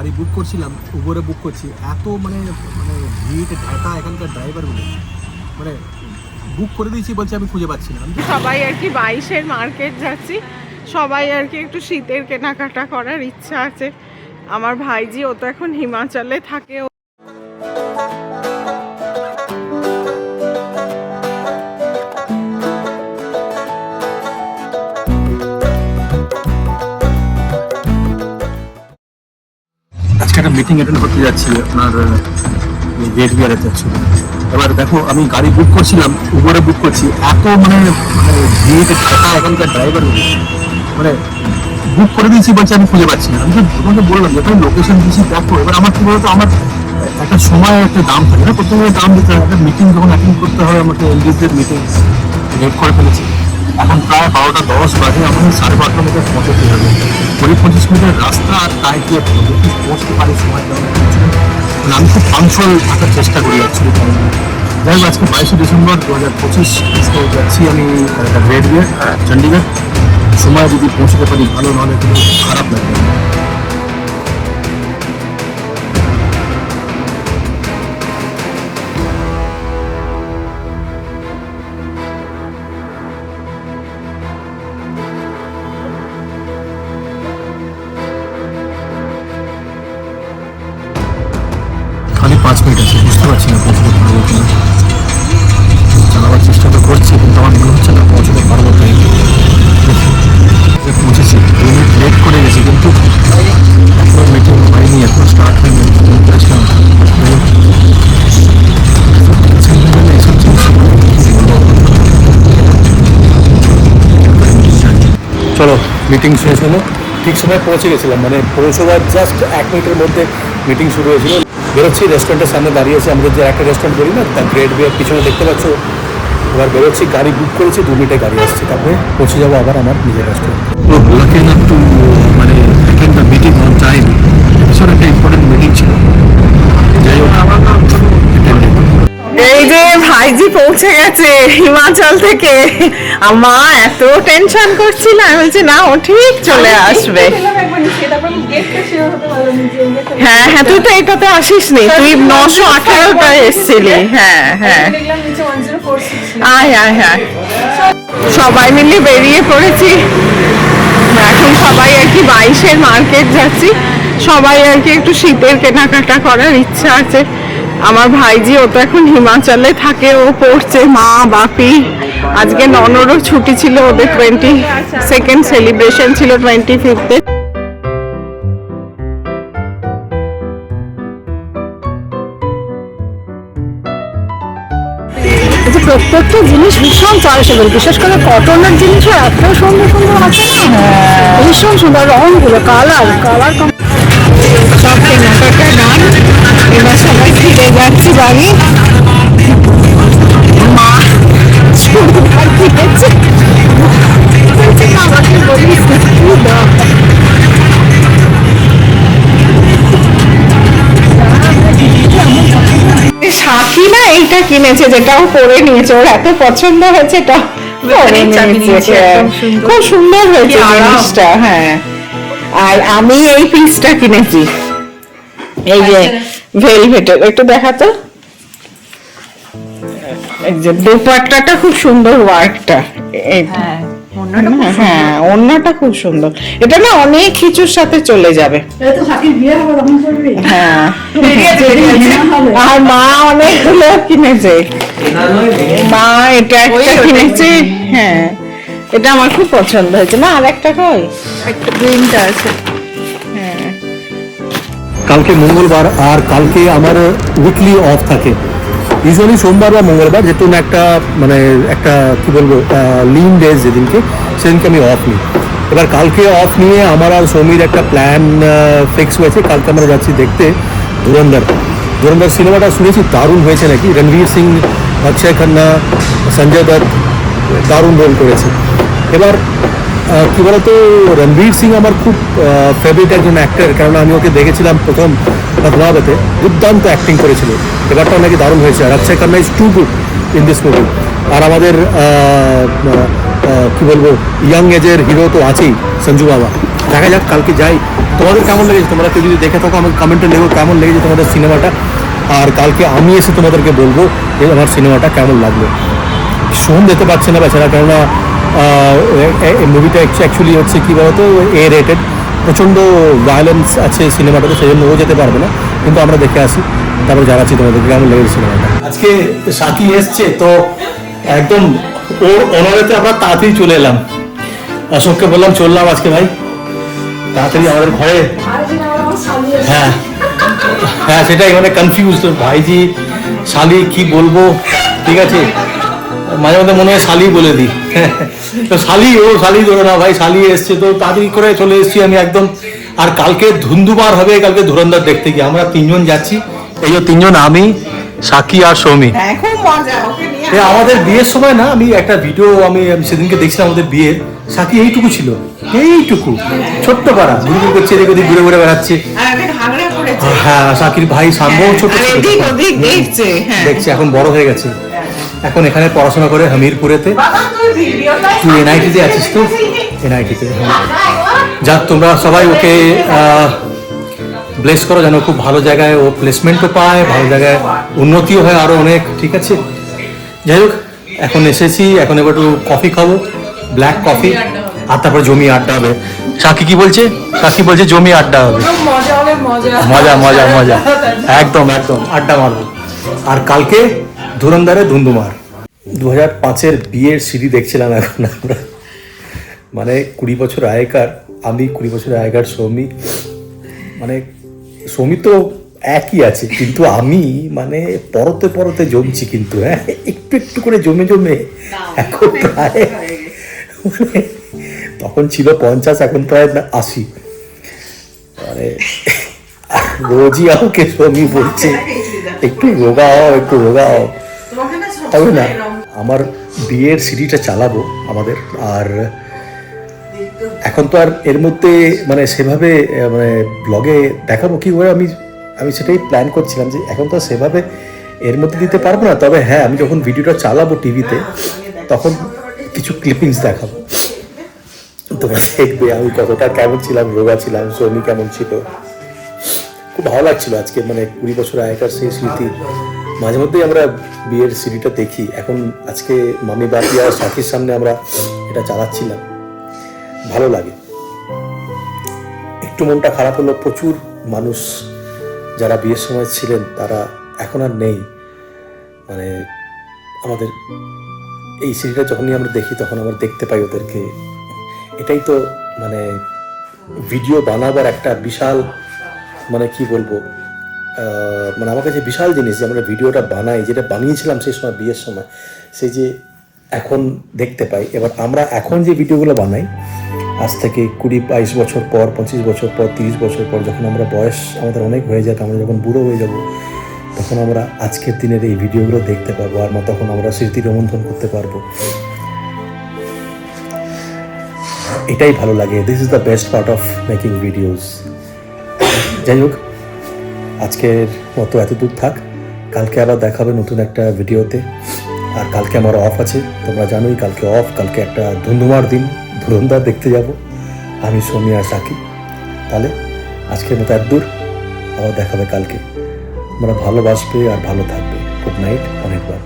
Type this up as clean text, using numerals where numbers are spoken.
গাড়ি বুক করছিলাম, উবরে বুক করছি, এত মানে মানে ভিড় ঢাকা এখানকার ড্রাইভারগুলো মানে বুক করে দিয়েছি, বলছে আমি খুঁজে পাচ্ছি না। সবাই আর কি 22-এর মার্কেট যাচ্ছি, সবাই আর কি একটু শীতের কেনাকাটা করার ইচ্ছা আছে। আমার ভাইজি ও তো এখন হিমাচলে থাকে। আজকে একটা মিটিং অ্যাটেন্ড করতে যাচ্ছি আপনার গেট বিয়ারে যাচ্ছি। এবার দেখো, আমি গাড়ি বুক করছিলাম, উবরে বুক করছি, এত মানে মানে ভিড় ঢাকা এখানকার ড্রাইভারগুলো মানে বুক করে দিয়েছি, বলছে আমি খুঁজে পাচ্ছি না। আমি তো তোমাকে বললাম যে তুমি লোকেশন দিয়েছি দেখো। এবার আমার কি বলতো, আমার একটা সময় একটা দাম থাকে না, প্রত্যেকের দাম দিতে হয়। একটা মিটিং যখন অ্যাটেন্ড করতে হয় আমাকে, এলডিসদের মিটিং লেট করে ফেলেছি। এখন প্রায় 12টা 10 বাজে, এখন 12:30 মিনিটে পৌঁছতে হবে। 20-25 মিনিটের রাস্তা, আর তাই গিয়ে পৌঁছতে পারি সময় মানে আমি খুব পাংচুয়াল থাকার চেষ্টা করি অ্যাকচুয়ালি। যাই হোক, আজকে 22শে ডিসেম্বর 2025 যাচ্ছি আমি গ্রেট বিয়ার চণ্ডীগড়। সময় যদি পৌঁছতে পারি ভালো, নাহলে কিন্তু খারাপ লাগবে। খালি 5 মিনিট আছে, বুঝতে পারছি না পৌঁছতে পারবো কিনা। চালাবার চেষ্টা তো করছি, কিন্তু আমার মনে হচ্ছে না পৌঁছতে পারবো। তাই পৌঁছেছি, 2 মিনিট লেট করে গেছি, কিন্তু এখনো মিটিং হয়নি, এখনো স্টার্ট হয়নি। চলো, মিটিং শেষ হলো, ঠিক সময় পৌঁছে গেছিলাম। মানে পৌঁছবার জাস্ট 1 মিনিটের মধ্যে মিটিং শুরু হয়েছিল। বেরোচ্ছি, রেস্টুরেন্টের সামনে দাঁড়িয়েছি, আমাদের যে একটা রেস্টুরেন্ট বলি না, তার গ্রেট বিয়ার পিছনে দেখতে পাচ্ছ। এবার বেরোচ্ছি, গাড়ি বুক করেছি, 2 মিনিটে গাড়ি আসছে, তারপরে পৌঁছে যাবো আবার আমার নিজের রেস্টুরেন্ট। তো লাকি এনাফ টু মানে attend the meeting on time. ভীষণ একটা ইম্পর্টেন্ট মিটিং ছিল, যাই হোক এই যে ভাইজি পৌঁছে গেছে হিমাচল থেকে। মা এত টেনশন করছিল, আমি বলছি না ও ঠিক চলে আসবে। হ্যাঁ হ্যাঁ, তুই তো এটাতে আসিস নি, তুই 918টায় এসেছিলি। হ্যাঁ হ্যাঁ, আয় আয় হ্যাঁ। সবাই মিলে বেরিয়ে পড়েছি এখন, সবাই আর কি 22-এর মার্কেট যাচ্ছি, সবাই আর কি একটু শীতের কেনাকাটা করার ইচ্ছা আছে। আমার ভাইজি ও তো এখন হিমাচলে থাকে, ও পড়ছে, মা বাপি। আজকে ননরও ছুটি ছিল, ওদের 22nd সেলিব্রেশন ছিল 25th-এ। প্রত্যেকটা জিনিস ভীষণ চয়েসেবল, বিশেষ করে কটনের জিনিসও এত সুন্দর সুন্দর আছে না, ভীষণ সুন্দর। রঙগুলো, কালার সব কেনাকাটা ডান। এবার সবাই ফিরে যাচ্ছি বাড়ি। মা চুড়িদার কিনেছে, আমাকে বলিস সাথী না এইটা কিনেছে, যেটাও পরে নিয়েছে, ওর এত পছন্দ হয়েছে, এটা খুব সুন্দর হয়েছে জিনিসটা। হ্যাঁ, আর আমি এই পিসটা কিনেছি, এই যে ভেলভেটের, একটু দেখাতো। এই যে দোপাট্টাটা খুব সুন্দর, ওয়ার্কটা। হ্যাঁ, ওড়নাটা খুব সুন্দর। এটা না অনেক কিছুর সাথে চলে যাবে। হ্যাঁ, আর মা অনেকগুলো কিনেছে। মা এটা একটা কিনেছে। হ্যাঁ, এটা আমার খুব পছন্দ হয়েছে। না, আর একটা কই, একটা গ্রিনটা আছে। হ্যাঁ, কালকে মঙ্গলবার, আর কালকে আমার উইকলি অফ থাকে। ইউজুয়ালি সোমবার বা মঙ্গলবার, যেহেতু একটা মানে একটা কী বলবো লিন ডেজ, যেদিনকে সেদিনকে আমি অফ নিই। এবার কালকে অফ নিয়ে আমার আর সৌমির একটা প্ল্যান ফিক্স হয়েছে। কালকে আমরা যাচ্ছি দেখতে ধুরন্ধর। ধুরন্ধর সিনেমাটা শুনেছি দারুণ হয়েছে নাকি। রণবীর সিং, অক্ষয় খান্না, সঞ্জয় দত্ত দারুণ রোল করেছে। এবার কী বলতো, রণবীর সিং আমার খুব ফেভারিট একজন অ্যাক্টর, কেননা আমি ওকে দেখেছিলাম প্রথম পদ্মাবতে, দুর্দান্ত অ্যাক্টিং করেছিল। এবারটাও নাকি দারুণ হয়েছে। আর Akshay Khanna is too good in this movie. আর আমাদের কী বলবো, ইয়াং এজের হিরো তো আছেই, সঞ্জু বাবা। দেখা যাক কালকে যাই। তোমাদের কেমন লেগেছে, তোমরা কেউ যদি দেখে থাকো আমাকে কমেন্টে লেখো কেমন লেগেছে তোমাদের সিনেমাটা। আর কালকে আমি এসে তোমাদেরকে বলবো যে আমার সিনেমাটা কেমন লাগলো। শোন যেতে পারছে না বেচারা, কেননা মুভিটা অ্যাকচুয়ালি হচ্ছে কী বলতো এ রেটেড, প্রচণ্ড ভায়োলেন্স আছে সিনেমাটাতে, সেই জন্য ও যেতে পারবে না। কিন্তু আমরা দেখে আসি, তারপর জানাচ্ছি তোমাদেরকে কেমন লেগেছে সিনেমাটা। আজকে সাকি এসছে তো একদম ওর অনারেতে আমরা তাড়াতাড়ি চলে এলাম। অশোককে বললাম চললাম আজকে ভাই তাড়াতাড়ি আমাদের ঘরে। হ্যাঁ হ্যাঁ সেটাই, মানে কনফিউজ ভাইজি শালি কি বলবো, ঠিক আছে মাঝে মধ্যে মনে হয় শালি বলে দিই। তো শালি ধরো না ভাই, শালি এসছে তো তাড়াতাড়ি করে চলে এসেছি আমি একদম। আর কালকে ধুন্ধুমার হবে, কালকে ধুরন্ধর দেখতে গিয়ে আমরা 3 জন যাচ্ছি। এই যে 3 জন, আমি, সাকি আর সৌমি। আমাদের বিয়ের সময় না, আমি একটা ভিডিও আমি সেদিনকে দেখছিলাম আমাদের বিয়ের, সাকি এইটুকু ছিল, এইটুকু ছোট্ট পাড়া, ঘুরে করছে, এদিক ওদিক ঘুরে ঘুরে বেড়াচ্ছে। হ্যাঁ সাকির ভাই সাম্য ছোট দেখছে, এখন বড় হয়ে গেছে, এখন এখানে পড়াশোনা করে হামিরপুরেতে। তুই এনআইটিতে আছিস তো? এনআইটিতে। যাক তোমরা সবাই ওকে ব্লেস করো, যেন খুব ভালো জায়গায় ও প্লেসমেন্টও পায়, ভালো জায়গায় উন্নতিও হয় আরো অনেক, ঠিক আছে? যাই হোক এখন এসেছি, এখন এবার একটু কফি খাবো, ব্ল্যাক কফি, আর তারপর জমি আড্ডা হবে। সাকি কি বলছে? সাকি বলছে জমি আড্ডা হবে, মজা মজা মজা, একদম একদম আড্ডা মারবো। আর কালকে ধুরন্ধরে ধুন্ধুমার। 2005-এর বিয়ের সিঁড়ি দেখছিলাম এখন আমরা, মানে 20 বছর আগেকার আমি, 20 বছর আগেকার সৌমি, মানে সৌমি তো একই আছে কিন্তু আমি মানে পরতে পরতে জমছি কিন্তু, হ্যাঁ একটু একটু করে জমে জমে এখন প্রায় মানে তখন ছিল 50, এখন প্রায় 80। মানে রোজই আমাকে সৌমি বলছে একটু রোগা হও, একটু রোগা হও। তবে না, আমার বিয়ের সিঁড়িটা চালাবো আমাদের। আর এখন তো আর এর মধ্যে মানে সেভাবে মানে ব্লগে দেখাবো কি করে, আমি সেটাই প্ল্যান করছিলাম যে এখন তো সেভাবে এর মধ্যে দিতে পারবো না। তবে হ্যাঁ, আমি যখন ভিডিওটা চালাবো টিভিতে তখন কিছু ক্লিপিংস দেখাবো, তোমরা দেখবে আমি কতটা কেমন ছিলাম, রোগা ছিলাম, সৌমি কেমন ছিল। খুব ভালো লাগছিল আজকে, মানে 20 বছর আগেকার সেই স্মৃতি। মাঝে মধ্যেই আমরা বিয়ের সিঁড়িটা দেখি। এখন আজকে মামি বাপি আর সাথীর সামনে আমরা এটা চালাচ্ছিলাম, ভালো লাগে। একটু মনটা খারাপ হলো, প্রচুর মানুষ যারা বিয়ের সময় ছিলেন তারা এখন আর নেই। মানে আমাদের এই সিঁড়িটা যখনই আমরা দেখি তখন আমরা দেখতে পাই ওদেরকে। এটাই তো মানে ভিডিও বানাবার একটা বিশাল, মানে কি বলবো, মানে আমার কাছে বিশাল জিনিস যে আমরা ভিডিওটা বানাই, যেটা বানিয়েছিলাম সেই সময় বিয়ের সময়, সেই যে এখন দেখতে পাই। এবার আমরা এখন যে ভিডিওগুলো বানাই আজ থেকে 20-22 বছর পর, 25 বছর পর, 30 বছর পর, যখন আমরা বয়স আমাদের অনেক হয়ে যাবে, আমরা যখন বুড়ো হয়ে যাব, তখন আমরা আজকের দিনের এই ভিডিওগুলো দেখতে পাবো, আর তখন আমরা স্মৃতি রোমন্থন করতে পারবো। এটাই ভালো লাগে। This is the best part of making videos. যাই হোক আজকের মতো এতদূর থাক, কালকে আবার দেখাবে নতুন একটা ভিডিওতে। আর কালকে আমার অফ আছে, তোমরা জানোই কালকে অফ। কালকে একটা ধুন্ধুমার দিন, ধুরন্ধর দেখতে যাব আমি, সৌমি আর সাকি। তাহলে আজকের মতো এতদূর, আবার দেখাবে কালকে। তোমরা ভালোবাসবে আর ভালো থাকবে। গুড নাইট, অনেকবার।